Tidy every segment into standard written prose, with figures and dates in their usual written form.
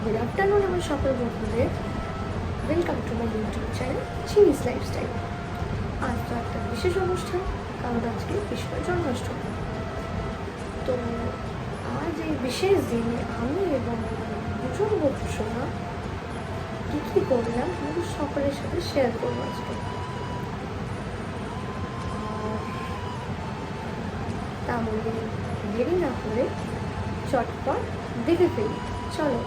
Good afternoon আমার সকল বন্ধুদের, welcome to my YouTube channel চিনিস লাইফস্টাইল। আজ তো একটা বিশেষ অনুষ্ঠান, কারণ আজকে কৃষ্ণ জন্মাষ্টমী। তো আজ এই বিশেষ দিনে আমি এবং দুজন বন্ধুরা কী কী করলাম আমি সকলের সাথে শেয়ার করবো আজকে। তাহলে দেরি না করে চটপট দেখে ফেলি, চলো।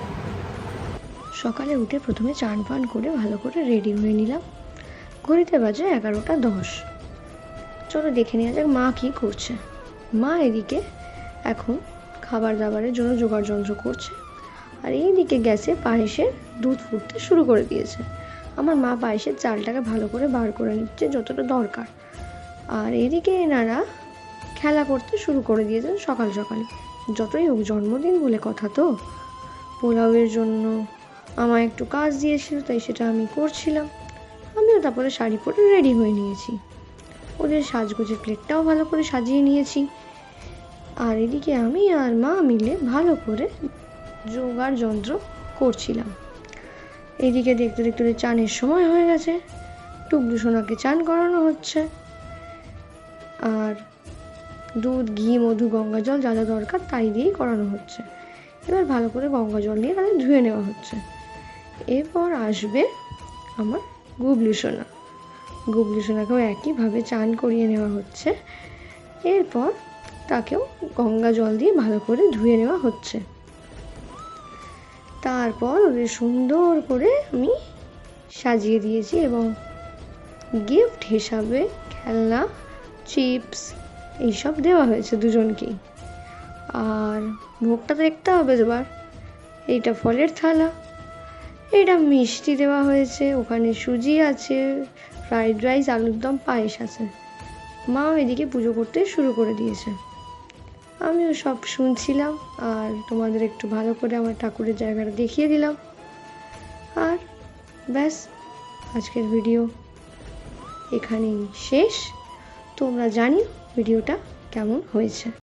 সকালে উঠে প্রথমে চান পান করে ভালো করে রেডি হয়ে নিলাম। ঘড়িতে বাজে 11:10। চলো দেখে নেওয়া যাক মা কী করছে। মা এদিকে এখন খাবার দাবারের জন্য জোগাড় যন্ত্র করছে, আর এইদিকে গ্যাসে পায়েসের দুধ ফুটতে শুরু করে দিয়েছে। আমার মা পায়েসের চালটাকে ভালো করে বার করে নিচ্ছে যতটা দরকার, আর এদিকে এনারা খেলা করতে শুরু করে দিয়েছেন সকাল সকালে। যতই হোক জন্মদিন বলে কথা, তো পোলাওয়ের জন্য আমায় একটু কাজ দিয়েছিল, তাই সেটা আমি করছিলাম। আমিও তারপরে শাড়ি পরে রেডি হয়ে নিয়েছি। ওদের সাজগোজের প্লেটটাও ভালো করে সাজিয়ে নিয়েছি, আর এদিকে আমি আর মা মিলে ভালো করে জোগাড় যন্ত্র করছিলাম। এদিকে দেখতে দেখতে চানের সময় হয়ে গেছে। টুকলু সোনাকে চান করানো হচ্ছে, আর দুধ, ঘি, মধু, গঙ্গা জল যা যা দরকার তাই দিয়েই করানো হচ্ছে। এবার ভালো করে গঙ্গা জল দিয়ে তাদের ধুয়ে নেওয়া হচ্ছে। এরপর আসবে আমার গুবলু সোনা। গুবলু সোনাকেও একইভাবে চান করিয়ে নেওয়া হচ্ছে। এরপর তাকেও গঙ্গা জল দিয়ে ভালো করে ধুয়ে নেওয়া হচ্ছে। তারপর ওদের সুন্দর করে আমি সাজিয়ে দিয়েছি, এবং গিফট হিসাবে খেলনা, চিপস এইসব দেওয়া হয়েছে দুজনকেই। আর ভোগটা দেখতে হবে এবার। এইটা ফলের থালা, এটা মিষ্টি দেওয়া হয়েছে, ওখানে সুজি আছে, ফ্রাইড রাইস, আলুর দম, পায়েস আছে। মাও এদিকে পুজো করতে শুরু করে দিয়েছে। আমিও সব শুনছিলাম, আর তোমাদের একটু ভালো করে আমার ঠাকুরের জায়গাটা দেখিয়ে দিলাম। আর ব্যাস, আজকের ভিডিও এখানেই শেষ। তোমরা জানিও ভিডিওটা কেমন হয়েছে।